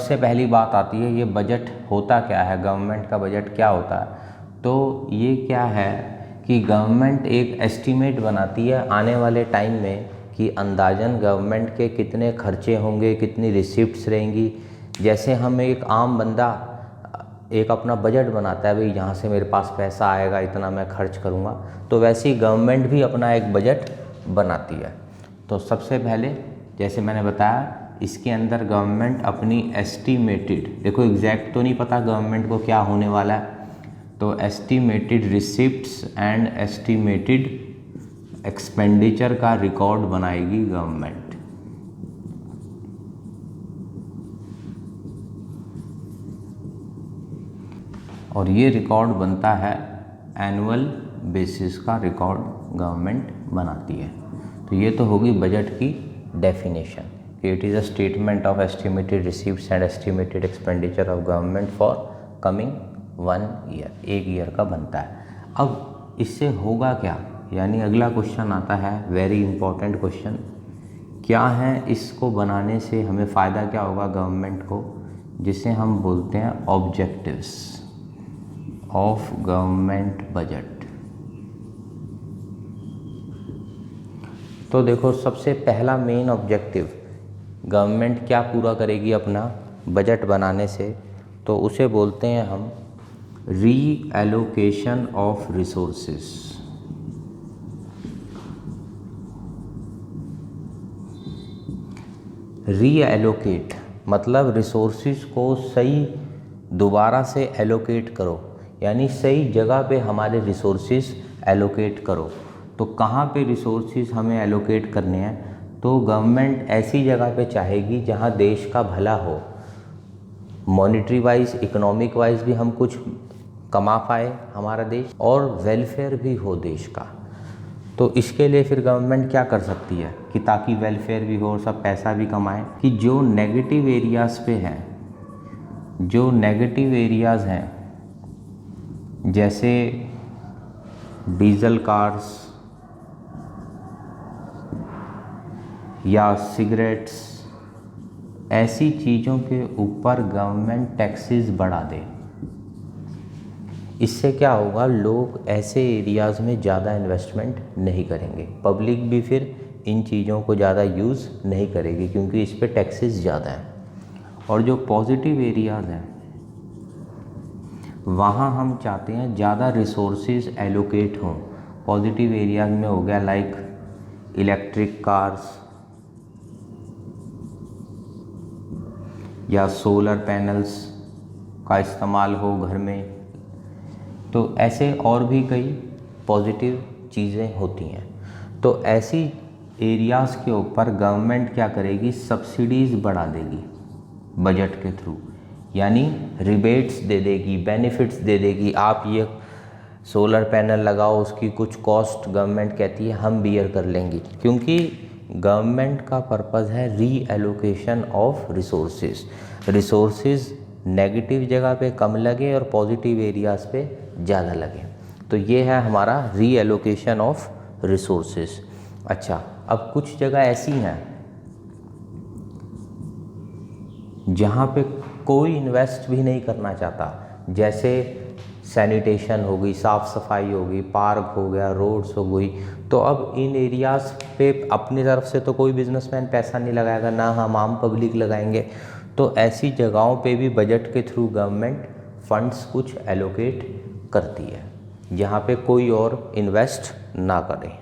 सबसे पहली बात आती है ये बजट होता क्या है, गवर्नमेंट का बजट क्या होता है। तो ये क्या है कि गवर्नमेंट एक एस्टीमेट बनाती है आने वाले टाइम में कि अंदाज़न गवर्नमेंट के कितने खर्चे होंगे, कितनी रिसिप्ट्स रहेंगी। जैसे हम एक आम बंदा एक अपना बजट बनाता है, भाई यहाँ से मेरे पास पैसा आएगा, इतना मैं खर्च करूँगा, तो वैसे ही गवर्नमेंट भी अपना एक बजट बनाती है। तो सबसे पहले जैसे मैंने बताया इसके अंदर गवर्नमेंट अपनी एस्टीमेटेड, देखो एग्जैक्ट तो नहीं पता गवर्नमेंट को क्या होने वाला है, तो estimated receipts and estimated expenditure का रिकॉर्ड बनाएगी गवर्नमेंट। और ये रिकॉर्ड बनता है एनुअल बेसिस का रिकॉर्ड गवर्नमेंट बनाती है। तो ये तो होगी बजट की डेफिनेशन कि it is a statement of estimated receives and estimated expenditure of government for coming 1 year, एक ईयर का बनता है। अब इससे होगा क्या, यानी अगला क्वेश्चन आता है, वेरी इंपॉर्टेंट क्वेश्चन, क्या है इसको बनाने से हमें फ़ायदा क्या होगा गवर्नमेंट को, जिसे हम बोलते हैं ऑब्जेक्टिव्स ऑफ गवर्नमेंट बजट। तो देखो सबसे पहला मेन ऑब्जेक्टिव गवर्नमेंट क्या पूरा करेगी अपना बजट बनाने से, तो उसे बोलते हैं हम रीएलोकेशन ऑफ रिसोर्सेस। रीएलोकेट मतलब रिसोर्सेज को सही दोबारा से एलोकेट करो, यानी सही जगह पे हमारे रिसोर्सेज एलोकेट करो। तो कहाँ पे रिसोर्सेज हमें एलोकेट करने हैं, तो गवर्नमेंट ऐसी जगह पे चाहेगी जहाँ देश का भला हो, मॉनेटरी वाइज इकोनॉमिक वाइज भी हम कुछ कमा पाए हमारा देश, और वेलफेयर भी हो देश का। तो इसके लिए फिर गवर्नमेंट क्या कर सकती है कि ताकि वेलफेयर भी हो और सब पैसा भी कमाएं, कि जो नेगेटिव एरियाज़ पे हैं, जो नेगेटिव एरियाज़ हैं जैसे डीजल कार्स या सिगरेट्स, ऐसी चीज़ों के ऊपर गवर्नमेंट टैक्सेस बढ़ा दे। इससे क्या होगा, लोग ऐसे एरियाज़ में ज़्यादा इन्वेस्टमेंट नहीं करेंगे, पब्लिक भी फिर इन चीज़ों को ज़्यादा यूज़ नहीं करेगी क्योंकि इस पे टैक्सेस ज़्यादा हैं। और जो पॉजिटिव एरियाज़ हैं वहाँ हम चाहते हैं ज़्यादा रिसोर्सेज एलोकेट हों। पॉजिटिव एरियाज़ में हो गया लाइक इलेक्ट्रिक कार्स या सोलर पैनल्स का इस्तेमाल हो घर में, तो ऐसे और भी कई पॉजिटिव चीज़ें होती हैं। तो ऐसी एरियाज़ के ऊपर गवर्नमेंट क्या करेगी, सब्सिडीज़ बढ़ा देगी बजट के थ्रू, यानी रिबेट्स दे देगी, बेनिफिट्स दे देगी। आप ये सोलर पैनल लगाओ, उसकी कुछ कॉस्ट गवर्नमेंट कहती है हम बियर कर लेंगी, क्योंकि गवर्नमेंट का पर्पज़ है रीएलोकेशन ऑफ रिसोर्सेज नेगेटिव जगह पे कम लगे और पॉजिटिव एरियाज़ पे ज़्यादा लगे। तो ये है हमारा रीएलोकेशन ऑफ रिसोर्सेज। अच्छा, अब कुछ जगह ऐसी हैं जहाँ पे कोई इन्वेस्ट भी नहीं करना चाहता, जैसे सैनिटेशन हो गई, साफ़ सफाई हो गई, पार्क हो गया, रोड्स हो गई। तो अब इन एरियाज़ पे अपनी तरफ से तो कोई बिजनेसमैन पैसा नहीं लगाएगा, ना हम आम पब्लिक लगाएंगे। तो ऐसी जगहों पे भी बजट के थ्रू गवर्नमेंट फंड्स कुछ एलोकेट करती है जहाँ पे कोई और इन्वेस्ट ना करे।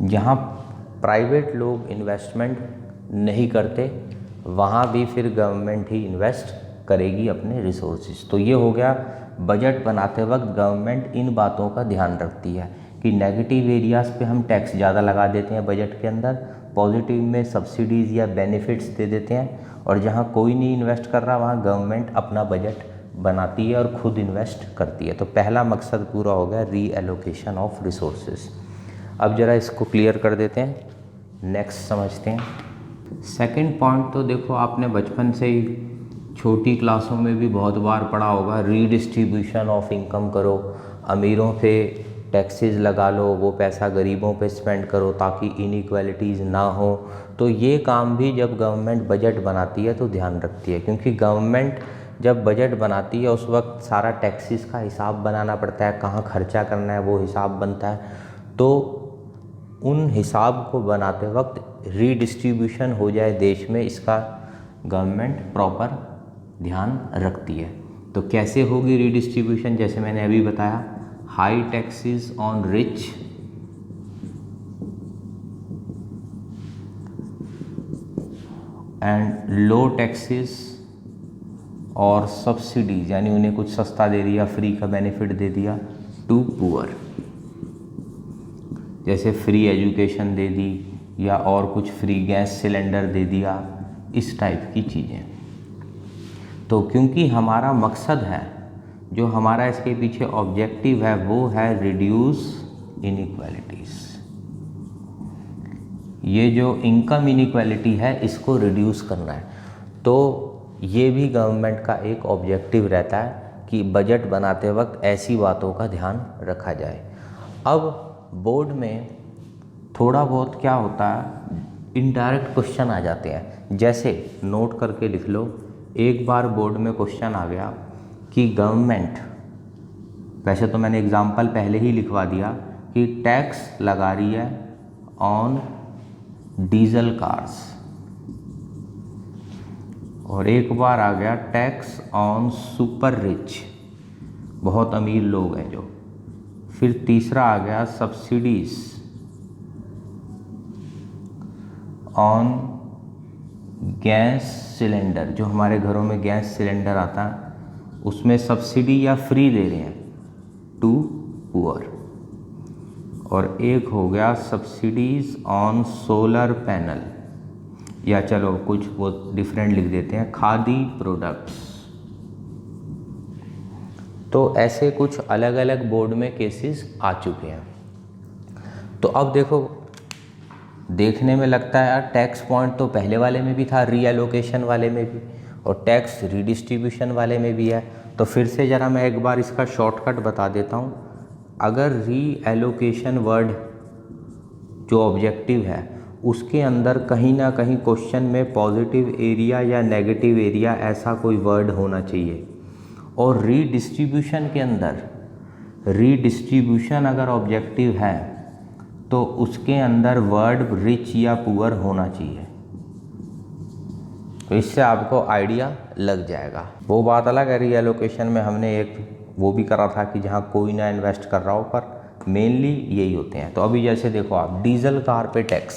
जहाँ प्राइवेट लोग इन्वेस्टमेंट नहीं करते वहाँ भी फिर गवर्नमेंट ही इन्वेस्ट करेगी अपने रिसोर्सेज। तो ये हो गया, बजट बनाते वक्त गवर्नमेंट इन बातों का ध्यान रखती है कि नेगेटिव एरियाज़ पे हम टैक्स ज़्यादा लगा देते हैं बजट के अंदर, पॉजिटिव में सब्सिडीज़ या बेनिफिट्स दे देते हैं, और जहाँ कोई नहीं इन्वेस्ट कर रहा वहाँ गवर्नमेंट अपना बजट बनाती है और खुद इन्वेस्ट करती है। तो पहला मकसद पूरा हो गया, रीएलोकेशन ऑफ रिसोर्सेज। अब ज़रा इसको क्लियर कर देते हैं, नेक्स्ट समझते हैं। सेकंड पॉइंट तो देखो आपने बचपन से ही छोटी क्लासों में भी बहुत बार पढ़ा होगा, रीडिस्ट्रीब्यूशन ऑफ इनकम करो, अमीरों पे टैक्सेस लगा लो, वो पैसा गरीबों पे स्पेंड करो ताकि इनइक्वालिटीज़ ना हो। तो ये काम भी जब गवर्नमेंट बजट बनाती है तो ध्यान रखती है, क्योंकि गवर्नमेंट जब बजट बनाती है उस वक्त सारा टैक्सेस का हिसाब बनाना पड़ता है, कहाँ खर्चा करना है वो हिसाब बनता है। तो उन हिसाब को बनाते वक्त रीडिस्ट्रीब्यूशन हो जाए देश में, इसका गवर्नमेंट प्रॉपर ध्यान रखती है। तो कैसे होगी रीडिस्ट्रीब्यूशन, जैसे मैंने अभी बताया, high taxes on rich and low taxes और सब्सिडीज, यानी उन्हें कुछ सस्ता दे दिया, फ्री का बेनिफिट दे दिया टू पुअर, जैसे फ्री एजुकेशन दे दी या और कुछ फ्री गैस सिलेंडर दे दिया, इस टाइप की चीज़ें। तो क्योंकि हमारा मकसद है, जो हमारा इसके पीछे ऑब्जेक्टिव है वो है रिड्यूस इनइक्वालिटीज़। ये जो इनकम इनइक्वालिटी है इसको रिड्यूस करना है। तो ये भी गवर्नमेंट का एक ऑब्जेक्टिव रहता है कि बजट बनाते वक्त ऐसी बातों का ध्यान रखा जाए। अब बोर्ड में थोड़ा बहुत क्या होता है, इनडायरेक्ट क्वेश्चन आ जाते हैं, जैसे नोट करके लिख लो। एक बार बोर्ड में क्वेश्चन आ गया कि गवर्नमेंट, वैसे तो मैंने एग्जाम्पल पहले ही लिखवा दिया कि टैक्स लगा रही है ऑन डीजल कार्स, और एक बार आ गया टैक्स ऑन सुपर रिच, बहुत अमीर लोग हैं जो। फिर तीसरा आ गया सब्सिडीज ऑन गैस सिलेंडर, जो हमारे घरों में गैस सिलेंडर आता है उसमें सब्सिडी या फ्री दे रहे हैं टू पुअर। और एक हो गया सब्सिडीज ऑन सोलर पैनल, या चलो कुछ वो डिफरेंट लिख देते हैं, खादी प्रोडक्ट्स। तो ऐसे कुछ अलग अलग बोर्ड में केसेस आ चुके हैं। तो अब देखो, देखने में लगता है यार टैक्स पॉइंट तो पहले वाले में भी था, रीएलोकेशन वाले में भी, और टैक्स रीडिस्ट्रीब्यूशन वाले में भी है। तो फिर से ज़रा मैं एक बार इसका शॉर्टकट बता देता हूँ। अगर रीएलोकेशन वर्ड जो ऑब्जेक्टिव है उसके अंदर कहीं ना कहीं क्वेश्चन में पॉजिटिव एरिया या नेगेटिव एरिया ऐसा कोई वर्ड होना चाहिए। और रीडिस्ट्रीब्यूशन के अंदर, रीडिस्ट्रीब्यूशन अगर ऑब्जेक्टिव है तो उसके अंदर वर्ड रिच या पुअर होना चाहिए। तो इससे आपको आइडिया लग जाएगा। वो बात अलग है, रीएलोकेशन में हमने एक वो भी करा था कि जहाँ कोई ना इन्वेस्ट कर रहा हो, पर मेनली यही होते हैं। तो अभी जैसे देखो आप, डीजल कार पे टैक्स,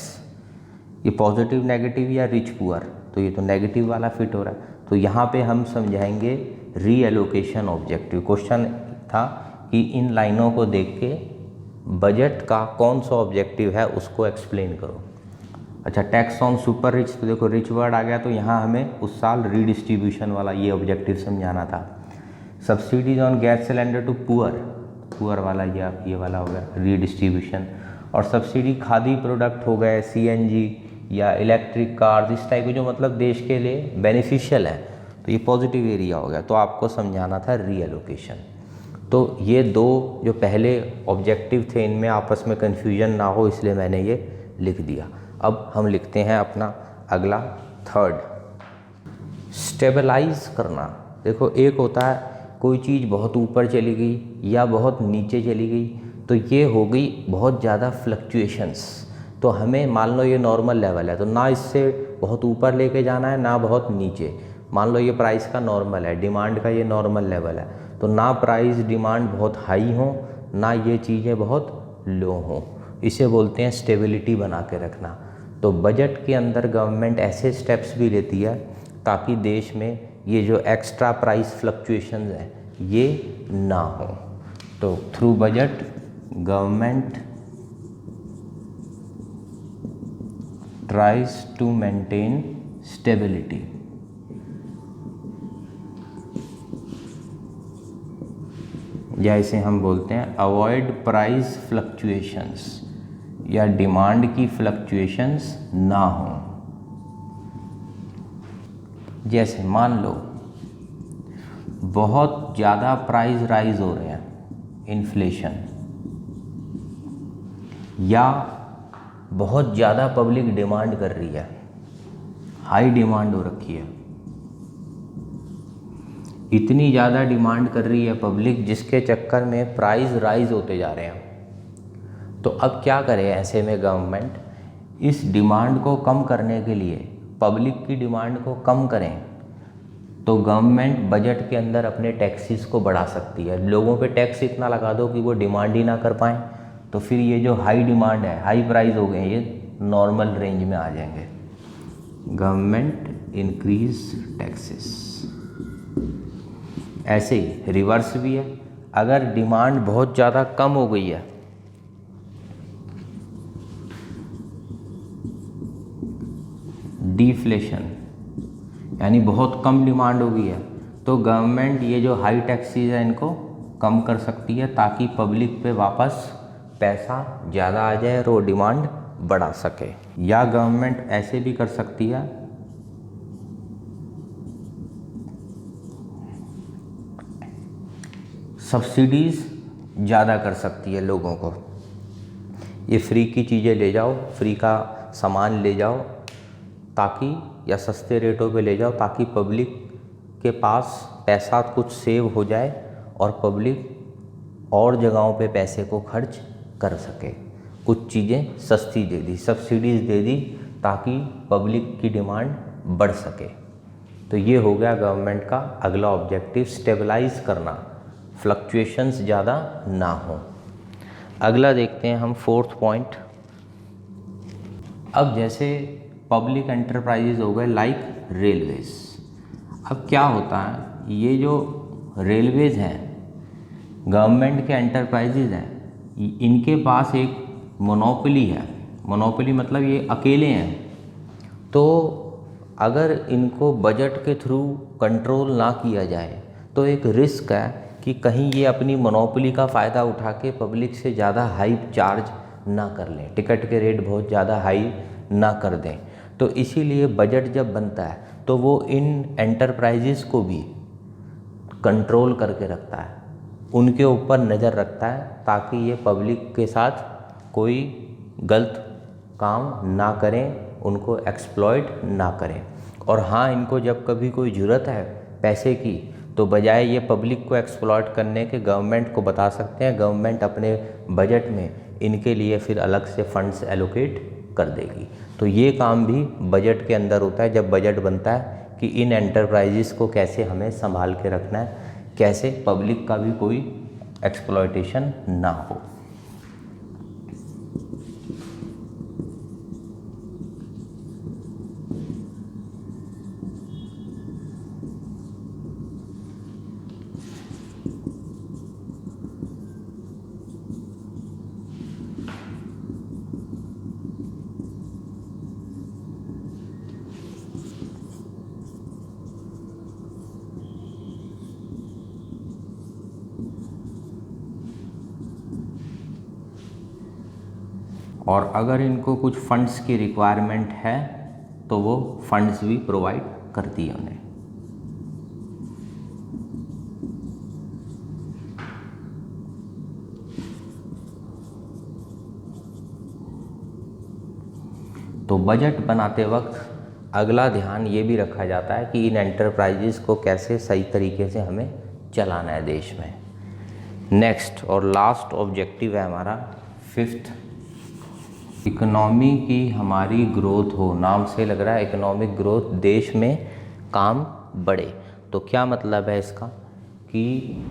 ये पॉजिटिव नेगेटिव या रिच पुअर, तो ये तो नेगेटिव वाला फिट हो रहा है। तो यहाँ पे हम समझाएंगे रीएलोकेशन ऑब्जेक्टिव। क्वेश्चन था कि इन लाइनों को देख के बजट का कौन सा ऑब्जेक्टिव है उसको एक्सप्लेन करो। अच्छा, टैक्स ऑन सुपर रिच, तो देखो रिच वर्ड आ गया, तो यहाँ हमें उस साल रीडिस्ट्रीब्यूशन वाला ये ऑब्जेक्टिव समझाना था। Subsidies on gas cylinder to poor, poor वाला ये वाला हो गया रीडिस्ट्रीब्यूशन। और सब्सिडी खादी प्रोडक्ट हो गए, सीएनजी या इलेक्ट्रिक कार्स, इस टाइप के जो मतलब देश के लिए बेनिफिशियल है, तो ये पॉजिटिव एरिया हो गया। तो आपको समझाना था रीएलोकेशन। तो ये दो जो पहले ऑब्जेक्टिव थे इनमें आपस में कन्फ्यूजन ना हो, इसलिए मैंने ये लिख दिया। अब हम लिखते हैं अपना अगला थर्ड, स्टेबलाइज करना। देखो एक होता है कोई चीज़ बहुत ऊपर चली गई या बहुत नीचे चली गई, तो ये हो गई बहुत ज़्यादा फ्लक्चुएशंस। तो हमें मान लो ये नॉर्मल लेवल है, तो ना इससे बहुत ऊपर लेके जाना है ना बहुत नीचे। मान लो ये प्राइस का नॉर्मल है, डिमांड का ये नॉर्मल लेवल है, तो ना प्राइस डिमांड बहुत हाई हो ना ये चीज़ें बहुत लो हों। इसे बोलते हैं स्टेबिलिटी बना के रखना। तो बजट के अंदर गवर्नमेंट ऐसे स्टेप्स भी लेती है ताकि देश में ये जो एक्स्ट्रा प्राइस फ्लक्चुएशंस हैं ये ना हो। तो through budget government tries to maintain stability. या इसे हम बोलते हैं अवॉइड प्राइस फ्लक्चुएशंस, या डिमांड की फ्लक्चुएशंस ना हो। जैसे मान लो बहुत ज़्यादा प्राइस राइज हो रहे हैं, इन्फ्लेशन, या बहुत ज़्यादा पब्लिक डिमांड कर रही है, हाई डिमांड हो रखी है, इतनी ज़्यादा डिमांड कर रही है पब्लिक जिसके चक्कर में प्राइस राइज होते जा रहे हैं। तो अब क्या करे ऐसे में गवर्नमेंट, इस डिमांड को कम करने के लिए, पब्लिक की डिमांड को कम करें, तो गवर्नमेंट बजट के अंदर अपने टैक्सेस को बढ़ा सकती है। लोगों पे टैक्स इतना लगा दो कि वो डिमांड ही ना कर पाएँ, तो फिर ये जो हाई डिमांड है, हाई प्राइस हो गए, ये नॉर्मल रेंज में आ जाएंगे। Government increase taxes. ऐसे ही रिवर्स भी है, अगर डिमांड बहुत ज़्यादा कम हो गई है, डिफ्लेशन, यानी बहुत कम डिमांड हो गई है, तो गवर्नमेंट ये जो हाई टैक्सेस है इनको कम कर सकती है ताकि पब्लिक पे वापस पैसा ज़्यादा आ जाए और वो डिमांड बढ़ा सके। या गवर्नमेंट ऐसे भी कर सकती है, सब्सिडीज़ ज़्यादा कर सकती है लोगों को, ये फ्री की चीज़ें ले जाओ, फ्री का सामान ले जाओ ताकि, या सस्ते रेटों पे ले जाओ ताकि पब्लिक के पास पैसा कुछ सेव हो जाए और पब्लिक और जगहों पे पैसे को खर्च कर सके। कुछ चीज़ें सस्ती दे दी, सब्सिडीज़ दे दी ताकि पब्लिक की डिमांड बढ़ सके। तो ये हो गया गवर्नमेंट का अगला ऑब्जेक्टिव, स्टेबलाइज करना, फ्लक्चुएशंस ज़्यादा ना हो। अगला देखते हैं हम, फोर्थ पॉइंट। अब जैसे पब्लिक एंटरप्राइजेज हो गए लाइक रेलवेज। अब क्या होता है, ये जो रेलवेज हैं, गवर्नमेंट के एंटरप्राइजेज हैं, इनके पास एक मोनोपोली है। मोनोपोली मतलब ये अकेले हैं, तो अगर इनको बजट के थ्रू कंट्रोल ना किया जाए तो एक रिस्क है कि कहीं ये अपनी मोनोपोली का फ़ायदा उठा के पब्लिक से ज़्यादा हाई चार्ज ना कर लें, टिकट के रेट बहुत ज़्यादा हाई ना कर दें। तो इसीलिए बजट जब बनता है तो वो इन एंटरप्राइजेज़ को भी कंट्रोल करके रखता है, उनके ऊपर नज़र रखता है ताकि ये पब्लिक के साथ कोई गलत काम ना करें, उनको एक्सप्लॉइट ना करें। और हाँ, इनको जब कभी कोई ज़रूरत है पैसे की, तो बजाय ये पब्लिक को एक्सप्लॉइट करने के गवर्नमेंट को बता सकते हैं, गवर्नमेंट अपने बजट में इनके लिए फिर अलग से फंड्स एलोकेट कर देगी। तो ये काम भी बजट के अंदर होता है जब बजट बनता है कि इन एंटरप्राइजेस को कैसे हमें संभाल के रखना है, कैसे पब्लिक का भी कोई एक्सप्लॉइटेशन ना हो। और अगर इनको कुछ फंड्स की रिक्वायरमेंट है तो वो फंड्स भी प्रोवाइड करती है उन्हें। तो बजट बनाते वक्त अगला ध्यान ये भी रखा जाता है कि इन एंटरप्राइजेस को कैसे सही तरीके से हमें चलाना है देश में। नेक्स्ट और लास्ट ऑब्जेक्टिव है हमारा फिफ्थ, इकोनॉमी की हमारी ग्रोथ हो। नाम से लग रहा है इकोनॉमिक ग्रोथ, देश में काम बढ़े। तो क्या मतलब है इसका कि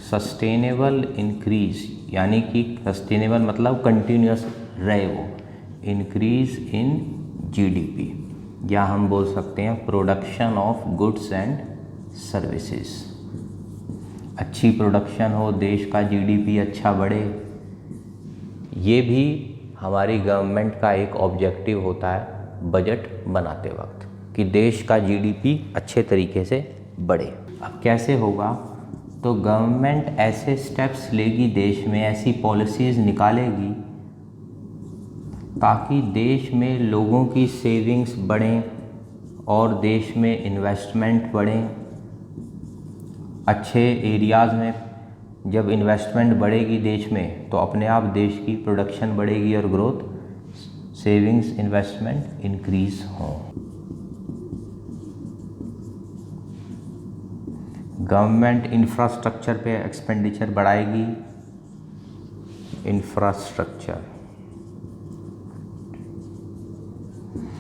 सस्टेनेबल इंक्रीज, यानी कि सस्टेनेबल मतलब कंटिन्यूस रहे वो, इंक्रीज इन जीडीपी, या हम बोल सकते हैं production of goods and services. अच्छी प्रोडक्शन हो, देश का जीडीपी अच्छा बढ़े, ये भी हमारी गवर्नमेंट का एक ऑब्जेक्टिव होता है बजट बनाते वक्त कि देश का जीडीपी अच्छे तरीके से बढ़े। अब कैसे होगा, तो गवर्नमेंट ऐसे स्टेप्स लेगी, देश में ऐसी पॉलिसीज़ निकालेगी ताकि देश में लोगों की सेविंग्स बढ़ें और देश में इन्वेस्टमेंट बढ़ें। अच्छे एरियाज़ में जब इन्वेस्टमेंट बढ़ेगी देश में तो अपने आप देश की प्रोडक्शन बढ़ेगी और ग्रोथ, सेविंग्स, इन्वेस्टमेंट इंक्रीज हो। गवर्नमेंट इंफ्रास्ट्रक्चर पे एक्सपेंडिचर बढ़ाएगी। इंफ्रास्ट्रक्चर,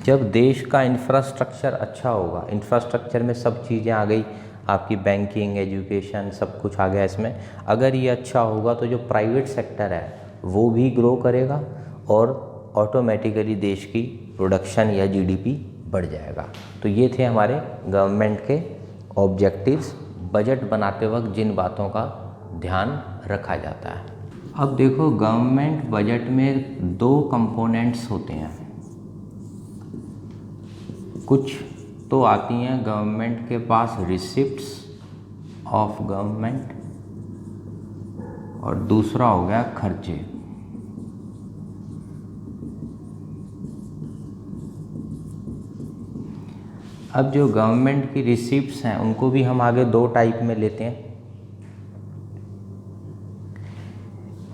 जब देश का इंफ्रास्ट्रक्चर अच्छा होगा, इंफ्रास्ट्रक्चर में सब चीज़ें आ गई, आपकी बैंकिंग, एजुकेशन, सब कुछ आ गया इसमें। अगर ये अच्छा होगा तो जो प्राइवेट सेक्टर है वो भी ग्रो करेगा और ऑटोमेटिकली देश की प्रोडक्शन या जीडीपी बढ़ जाएगा। तो ये थे हमारे गवर्नमेंट के ऑब्जेक्टिव्स, बजट बनाते वक्त जिन बातों का ध्यान रखा जाता है। अब देखो, गवर्नमेंट बजट में 2 कंपोनेंट्स होते हैं। कुछ तो आती हैं गवर्नमेंट के पास रिसिप्ट्स ऑफ गवर्नमेंट, और दूसरा हो गया खर्चे। अब जो गवर्नमेंट की रिसिप्ट्स हैं उनको भी हम आगे 2 टाइप में लेते हैं।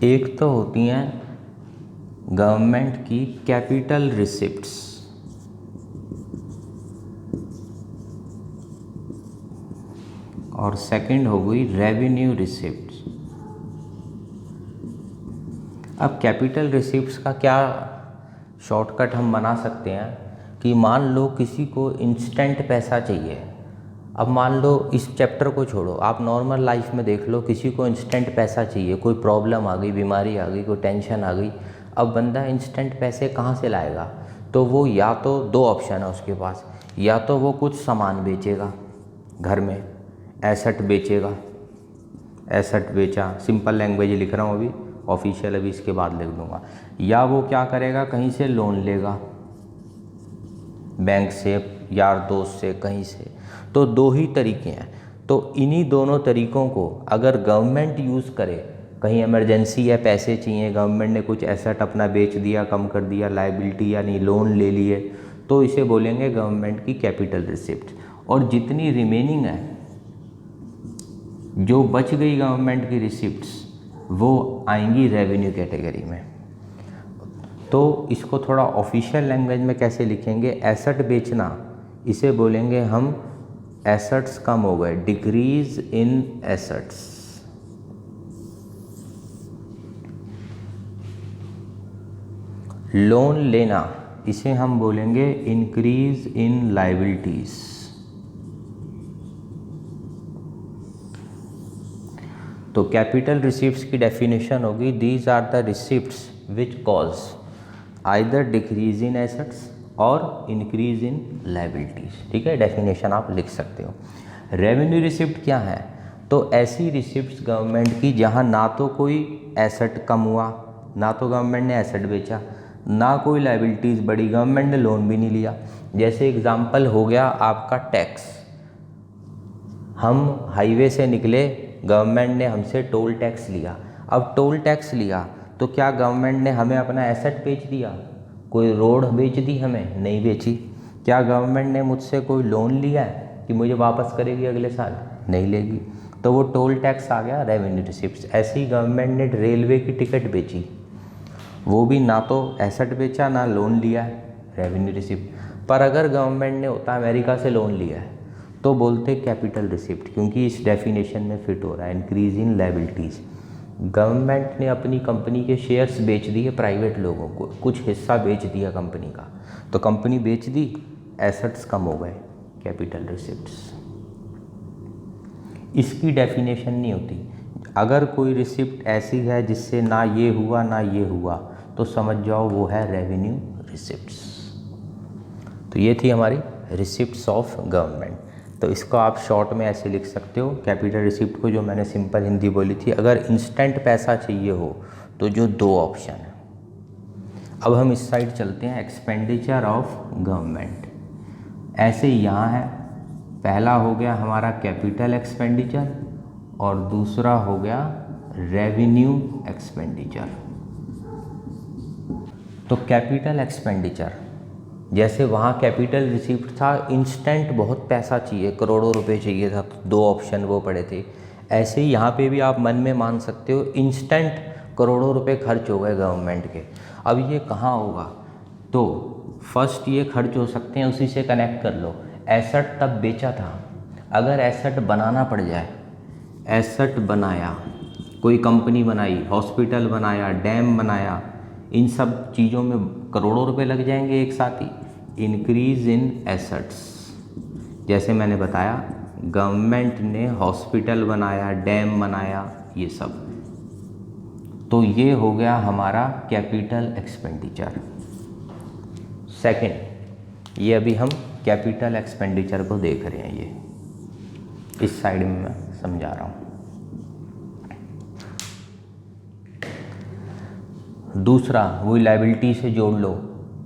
एक तो होती हैं गवर्नमेंट की कैपिटल रिसिप्ट्स, और सेकंड हो गई रेवेन्यू रिसिप्ट्स। अब कैपिटल रिसिप्ट्स का क्या शॉर्टकट हम बना सकते हैं कि मान लो किसी को इंस्टेंट पैसा चाहिए। अब मान लो इस चैप्टर को छोड़ो, आप नॉर्मल लाइफ में देख लो, किसी को इंस्टेंट पैसा चाहिए, कोई प्रॉब्लम आ गई, बीमारी आ गई, कोई टेंशन आ गई। अब बंदा इंस्टेंट पैसे कहाँ से लाएगा? तो वो या तो 2 ऑप्शन है उसके पास, या तो वो कुछ सामान बेचेगा, घर में एसेट बेचेगा, एसेट बेचा, सिंपल लैंग्वेज लिख रहा हूँ अभी, ऑफिशियल अभी इसके बाद लिख दूँगा। या वो क्या करेगा, कहीं से लोन लेगा, बैंक से, यार दोस्त से, कहीं से। तो 2 ही तरीके हैं। तो इन्हीं दोनों तरीक़ों को अगर गवर्नमेंट यूज़ करे, कहीं इमरजेंसी है, पैसे चाहिए, गवर्नमेंट ने कुछ एसेट अपना बेच दिया, कम कर दिया, लायबिलिटी यानी लोन ले लिए, तो इसे बोलेंगे गवर्नमेंट की कैपिटल रिसिप्ट। और जितनी रिमेनिंग है, जो बच गई गवर्नमेंट की रिसिप्ट्स, वो आएंगी रेवेन्यू कैटेगरी में। तो इसको थोड़ा ऑफिशियल लैंग्वेज में कैसे लिखेंगे? एसेट बेचना, इसे बोलेंगे हम एसेट्स कम हो गए, डिक्रीज इन एसेट्स। लोन लेना, इसे हम बोलेंगे इंक्रीज इन लायबिलिटीज। तो कैपिटल रिसिप्ट्स की डेफिनेशन होगी, these are the receipts which cause either decrease in assets और इंक्रीज इन लायबिलिटीज। ठीक है, डेफिनेशन आप लिख सकते हो। रेवेन्यू रिसिप्ट क्या है? तो ऐसी रिसिप्ट्स गवर्नमेंट की जहां ना तो कोई एसेट कम हुआ, ना तो गवर्नमेंट ने एसेट बेचा, ना कोई लायबिलिटीज़ बढ़ी, गवर्नमेंट ने लोन भी नहीं लिया। जैसे एग्जांपल हो गया आपका टैक्स। हम हाईवे से निकले, गवर्नमेंट ने हमसे टोल टैक्स लिया। अब टोल टैक्स लिया तो क्या गवर्नमेंट ने हमें अपना एसेट बेच दिया? कोई रोड बेच दी हमें? नहीं बेची। क्या गवर्नमेंट ने मुझसे कोई लोन लिया है कि मुझे वापस करेगी अगले साल? नहीं लेगी। तो वो टोल टैक्स आ गया रेवेन्यू रिसिप्ट्स। ऐसे ही गवर्नमेंट ने रेलवे की टिकट बेची, वो भी ना तो एसेट बेचा ना लोन लिया है, रेवेन्यू रिसिप्ट। पर अगर गवर्नमेंट ने होता अमेरिका से लोन लिया है तो बोलते कैपिटल रिसिप्ट, क्योंकि इस डेफिनेशन में फिट हो रहा है, इंक्रीज इन लायबिलिटीज़। गवर्नमेंट ने अपनी कंपनी के शेयर्स बेच दिए प्राइवेट लोगों को, कुछ हिस्सा बेच दिया कंपनी का, तो कंपनी बेच दी, एसेट्स कम हो गए, कैपिटल रिसिप्ट्स। इसकी डेफिनेशन नहीं होती। अगर कोई रिसिप्ट ऐसी है जिससे ना ये हुआ ना ये हुआ, तो समझ जाओ वो है रेवेन्यू रिसिप्ट्स। तो ये थी हमारी रिसिप्ट्स ऑफ गवर्नमेंट। तो इसको आप शॉर्ट में ऐसे लिख सकते हो, कैपिटल रिसिप्ट को, जो मैंने सिंपल हिंदी बोली थी, अगर इंस्टेंट पैसा चाहिए हो तो जो 2 ऑप्शन है। अब हम इस साइड चलते हैं, एक्सपेंडिचर ऑफ गवर्नमेंट। ऐसे यहाँ है, पहला हो गया हमारा कैपिटल एक्सपेंडिचर और दूसरा हो गया रेवेन्यू एक्सपेंडिचर। तो कैपिटल एक्सपेंडिचर, जैसे वहाँ कैपिटल रिसीप्ट था, इंस्टेंट बहुत पैसा चाहिए, करोड़ों रुपए चाहिए था, तो 2 ऑप्शन वो पड़े थे। ऐसे ही यहाँ पे भी आप मन में मान सकते हो, इंस्टेंट करोड़ों रुपए खर्च हो गए गवर्नमेंट के। अब ये कहाँ होगा, तो फर्स्ट ये खर्च हो सकते हैं, उसी से कनेक्ट कर लो। एसेट तब बेचा था, अगर एसेट बनाना पड़ जाए, एसेट बनाया, कोई कंपनी बनाई, हॉस्पिटल बनाया, डैम बनाया, इन सब चीज़ों में करोड़ों रुपए लग जाएंगे एक साथ ही। इंक्रीज इन एसेट्स, जैसे मैंने बताया गवर्नमेंट ने हॉस्पिटल बनाया, डैम बनाया, ये सब, तो ये हो गया हमारा कैपिटल एक्सपेंडिचर। सेकंड, ये अभी हम कैपिटल एक्सपेंडिचर को देख रहे हैं, ये इस साइड में मैं समझा रहा हूँ। दूसरा, वही लायबिलिटी से जोड़ लो,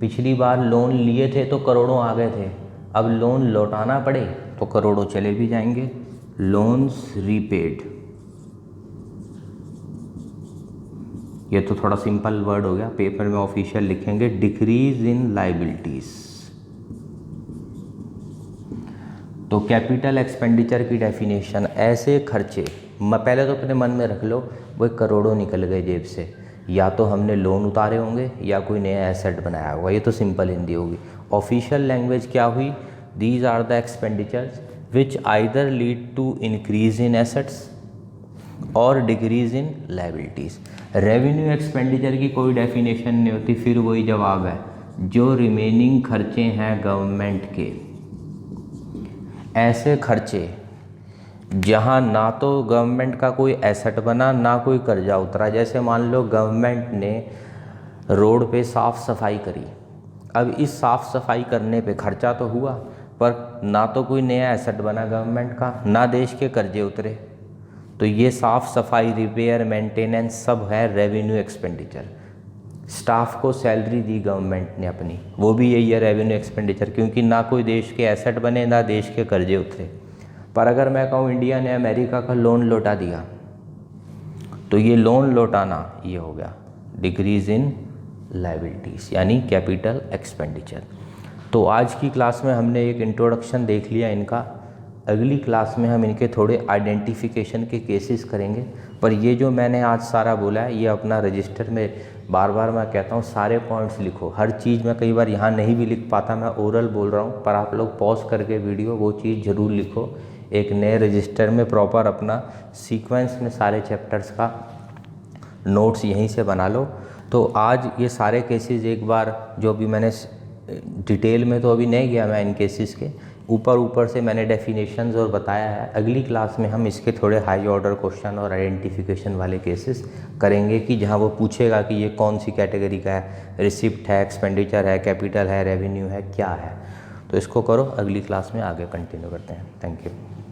पिछली बार लोन लिए थे तो करोड़ों आ गए थे, अब लोन लौटाना पड़े तो करोड़ों चले भी जाएंगे। लोन्स रीपेड, ये तो थोड़ा सिंपल वर्ड हो गया, पेपर में ऑफिशियल लिखेंगे डिक्रीज इन लायबिलिटीज। तो कैपिटल एक्सपेंडिचर की डेफिनेशन, ऐसे खर्चे, पहले तो अपने मन में रख लो, वो करोड़ों निकल गए जेब से, या तो हमने लोन उतारे होंगे या कोई नया एसेट बनाया होगा, ये तो सिंपल हिंदी होगी। ऑफिशियल लैंग्वेज क्या हुई, these are the expenditures which either lead to increase in assets और decrease in liabilities. Revenue expenditure की कोई डेफिनेशन नहीं होती, फिर वही जवाब है, जो रिमेनिंग खर्चे हैं गवर्नमेंट के, ऐसे खर्चे जहां ना तो गवर्नमेंट का कोई एसेट बना, ना कोई कर्जा उतरा। जैसे मान लो गवर्नमेंट ने रोड पे साफ़ सफाई करी, अब इस साफ़ सफाई करने पे खर्चा तो हुआ, पर ना तो कोई नया एसेट बना गवर्नमेंट का, ना देश के कर्जे उतरे, तो ये साफ़ सफाई, रिपेयर, मेंटेनेंस सब है रेवेन्यू एक्सपेंडिचर। स्टाफ को सैलरी दी गवर्नमेंट ने अपनी, वो भी यही है रेवेन्यू एक्सपेंडिचर, क्योंकि ना कोई देश के एसेट बने, ना देश के कर्जे उतरे। पर अगर मैं कहूँ इंडिया ने अमेरिका का लोन लौटा दिया, तो ये लोन लौटाना ये हो गया डिक्रीज इन लायबिलिटीज़, यानी कैपिटल एक्सपेंडिचर। तो आज की क्लास में हमने एक इंट्रोडक्शन देख लिया इनका, अगली क्लास में हम इनके थोड़े आइडेंटिफिकेशन के केसेस करेंगे। पर ये जो मैंने आज सारा बोला है, ये अपना रजिस्टर में बार बार मैं कहता हूँ सारे पॉइंट्स लिखो, हर चीज़ मैं कई बार यहाँ नहीं भी लिख पाता, मैं ओरल बोल रहा हूँ, पर आप लोग पॉज करके वीडियो वो चीज़ ज़रूर लिखो, एक नए रजिस्टर में प्रॉपर अपना सीक्वेंस में सारे चैप्टर्स का नोट्स यहीं से बना लो। तो आज ये सारे केसेस एक बार जो भी मैंने डिटेल में तो अभी नहीं गया मैं इन केसेस के, ऊपर से मैंने डेफिनेशंस और बताया है। अगली क्लास में हम इसके थोड़े हाई ऑर्डर क्वेश्चन और आइडेंटिफिकेशन वाले केसेस करेंगे, कि जहां वो पूछेगा कि ये कौन सी कैटेगरी का है, रिसिप्ट है, एक्सपेंडिचर है, कैपिटल है, रेवेन्यू है, क्या है। तो इसको करो, अगली क्लास में आगे कंटिन्यू करते हैं। Thank you.